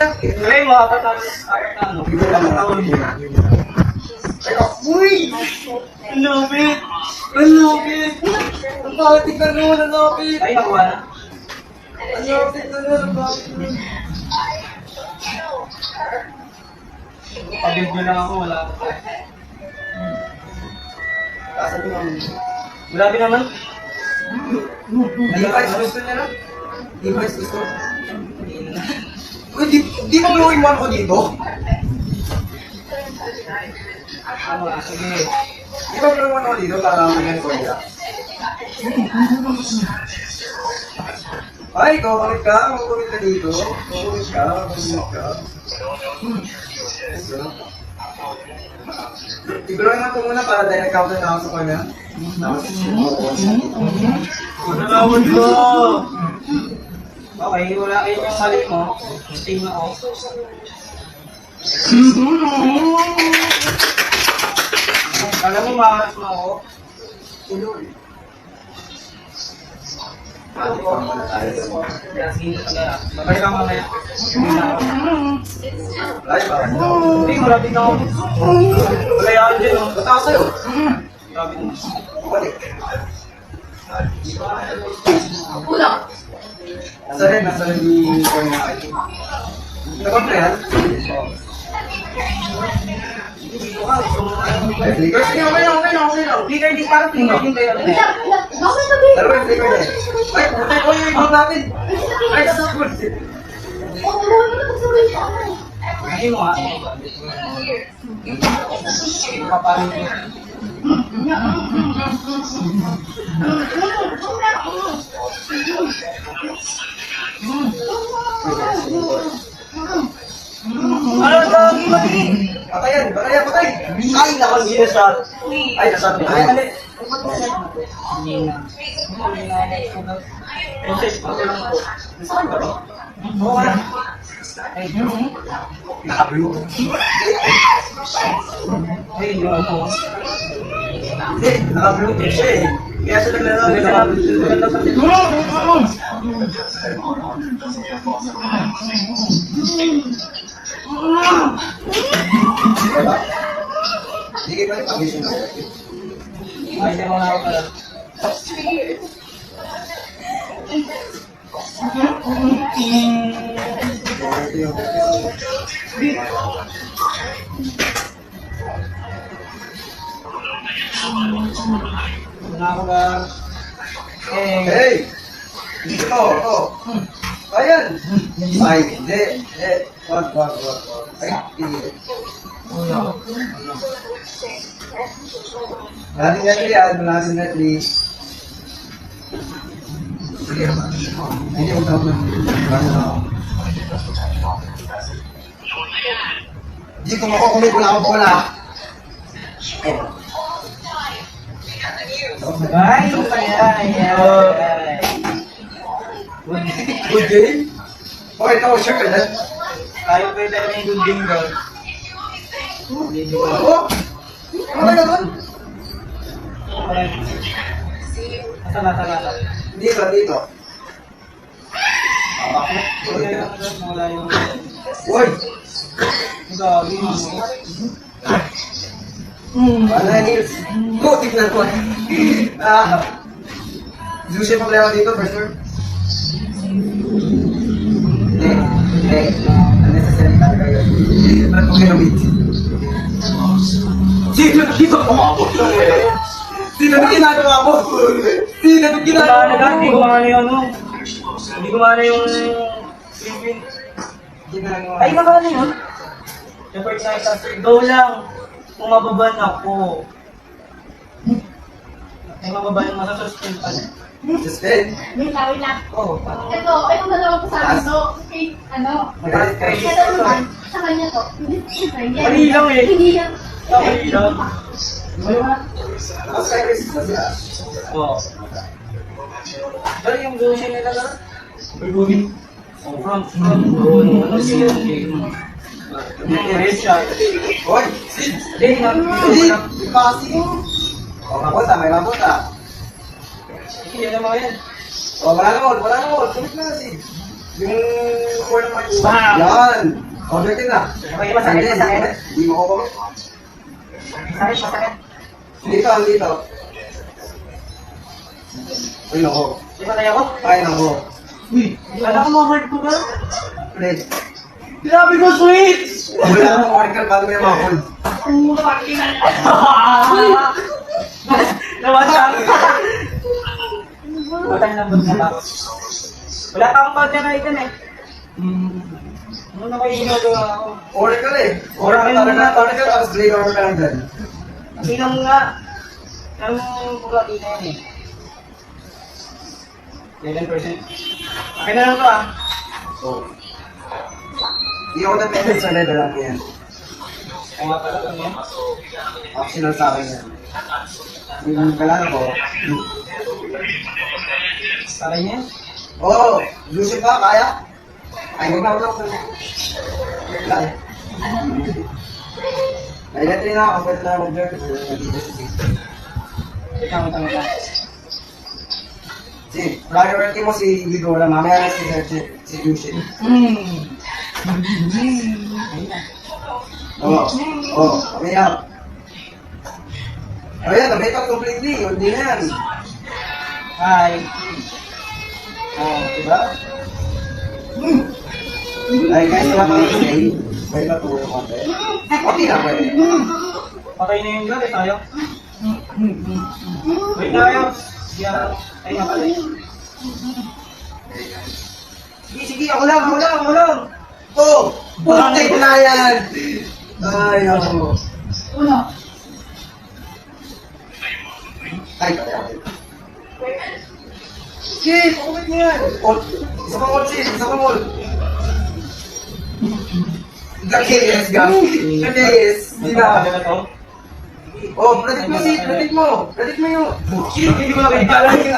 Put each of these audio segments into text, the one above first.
Ngayon, makakatapos ano? Uy! Ang lapit! Ang lapit! Ang bakit ka naman, ang lapit! Ay, nakuha na. Ang lapit na naman, ang bakit na. Pag-build nyo lang ako, wala ako. Kasabi mo. Grabe naman. Device gusto niya na? Device gusto? Uy, di mo gawin mo ako dito? Ano, sige. Di ba gawin mo ako dito para magyan ko nila? Ay, kukulit ka? Kukulit ka dito? Kukulit ka? Kukulit ka? Tiguloy nga ito muna para dahil nag-counter na ako sa kanya. Salamat ko! Okay, wala kayo yung mali mo. Tingin ako. Alam mo, makas mo ako. Babalik ako mamaya. Ay, ba? Hindi, marami na ako. Wala yan din. Ba't ako sa'yo? Grabe na. Balik. Wala. Nasa rin ni Corny na kayo. Nakontra yan? Ay, flicker? Sige, okay lang. Flicker din, parang flicker din kayo. Wait lang. Bakit sabi? Dalawa yung flicker na eh. Ay, putay ko yung ibang natin. Ay, kasapot. Oh, wala na magsabi siya. Hindi mo nga. Paparin ko. Ano ito? Patayan. Ay, nakon dito sa... Ay, nasat mo. Ay, ali. Hindi na. Process pa ko lang po. Saan ba to? Oo nga. Ay, Nakablo. ay, hindi ako. Hindi, nakablo siya eh. Kaya siya naglalaro. Diba? Sige pa rin pag-isip na. Ay, hindi mo na ako pala. Wala ako ba? Hey! Ito. Ayan! Ay, hindi. Wag. Ay, hindi. Natin Natalie. Sige ba? Hindi mo tawag na. Hindi ko makukulit, wala akong bola. Ay, Good game? Okay, ito, sure ka na. tayo pwede na yung good game girl. Oh! Ano na doon? Nasa. Dito. Wala yung... Uy! Gabi mo. Ano yan, Nils? Go, tignan ko. Sushi problema dito, for sure. Hindi. Unnecessary talaga yun. Ba't kung ginamit? Dito umabot lang eh. Sino na ginagawa mo? Hindi ko maano yung ano. Hindi ko maano yung... sleeping. Ay, makano yun? Yung first night after. Go lang. Kung mababan ako. Ay, mababan yung masasuspend pa. Suspend? Wait lang. Oo. Ito dalawa ko sa akin to. Okay, ano? Ito naman, sa kanya to. Mali lang eh. Hindi yan. Mali lang. Mas kaya kasi siya. Oo. Pero yung gawin nila na? From. Ano siya yung game? Headshot. Hoy! Sid! Hindi, Hindi! Pasi! O, mabuta, may mabuta. Hindi naman yan. O, wala na, Sid! Yung corn ng mais. Wow. Yan. Order ka na. Okay, masakit, masakit. Hindi mo ko. Masakit, masakit. Dito, dito. Ay, nako. Di ba tayo ko? Ay, nako. Uy, alam ko ma-hurt ko ba? Red. Grabe ko, sweet! Wala akong order bago may makon. Nawasak! Matay na ba ba? Wala ka akong partner na item eh. Ano na kayo ginagawa ako? Order ka na eh. Order ka, tapos play order ka lang dyan. Tingnan mo nga. Ang bukati na yan eh. 11%. Akin na lang to ah. So, hindi ako na-payment sa level lang yan. Kaya nga pala lang yan. Optional sa akin yan. Yung kailangan ko, Para niya. oo, Lucy pa, kaya? Ay, huwag na, huwag na. Wala eh. Nailatry na ako, pwede na mag-jerk. Tama. Si, priority mo si Vigora, mamaya na si Lucy. Oo, mamaya. Ayan, nabay ka completely, hindi na yan. Hi. Diba? Ay, guys, wala pa rin say. Pwede na tuwa yung konti. Okay na, pwede. Patay na yung gano'n tayo. Wait na kayo. Sige, ay nga pala. Sige, ako lang. Oh! Putik na yan! Ay, ako. Uno. Ay, Kid, kumit mo yan! Oh, isa pang all, Sid, isa pang all. The KS, gang. The KS, di ba? Oh, predict mo, Sid, predict mo. Predict mo yung... Hindi ko na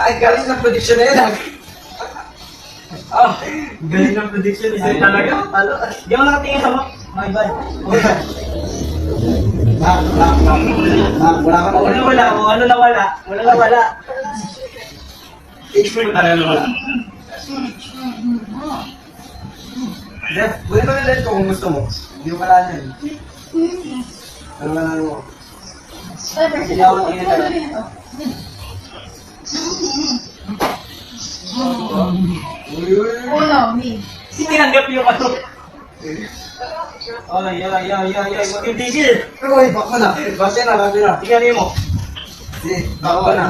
Ay, galing ng prediction na yan. Galing ng prediction. Isa talaga. Di ako nakatingin sa map. My bad. Wala ka na. Wala nawala. Expert na rin wala. Jeff, buhay mo na din kung gusto mo. Hindi mo pala yan. Ano na lang mo? Hindi ako nakinig talaga. Uno, me. Tinanggap yung ano. Ay. Huwag yung tigil. Pero wait, back mo na. Basta na. Tingnan mo. Sige, back mo na.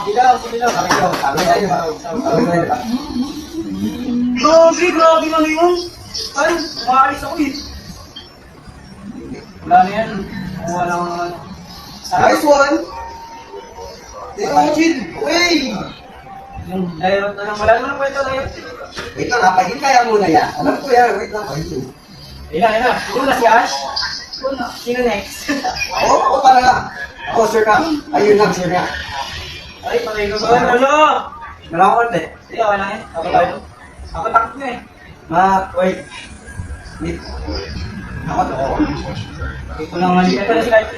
Sige lang. Sabi tayo. Grabe lang yun. Ay, maalis ako eh. Wala na yan. Wala naman. Nice one! Dito mo, chill. Wey! Yung direct na lang. Wala naman ang kwento na yun. Wait lang, pagin kaya muna yan. Alam ko yan, wait lang, pagin. Ayun na. Ito na si Ash. Uno. Sino next? Oo, para lang. Ako, sure ka. Ayun lang, sure ka. Ay, patay ko ba? Ano? Wala ko konti. Sige, wala na yan. Ako tayo. Ako takot nyo eh. Wait. Wait. Ako to. Ito lang mali. Ito na si Kyle.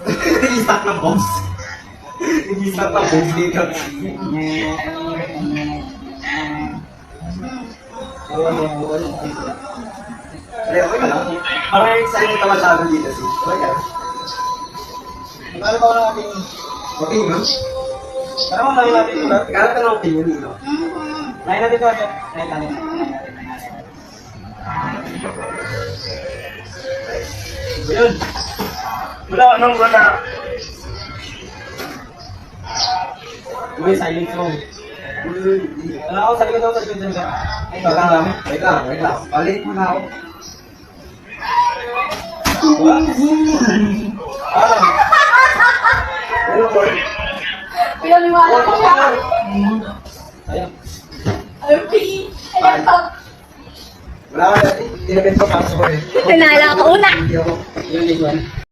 Nag-i-stack na bombs. Nag-i-stack na bombs dito. Ay, okay na lang. Parang excited ka masyado dito, sis. Okay ka. Ano ba natin? Okay, no? Ano ba natin ito ba? Nagkaroon ka ng opinion dito. Nahin natin ito. Nahin natin. Yun. Wala. Uy, silent room. Wala ako, sa likod. Ay, Wait lang. Palit mo na ako. Ano po? Pinaniwala ko siya. Ayun. RP. Ayan pa. Wala ka na. Tinapin ko para sa ko eh. Pinala ka una. Hindi ako. Yun, this one.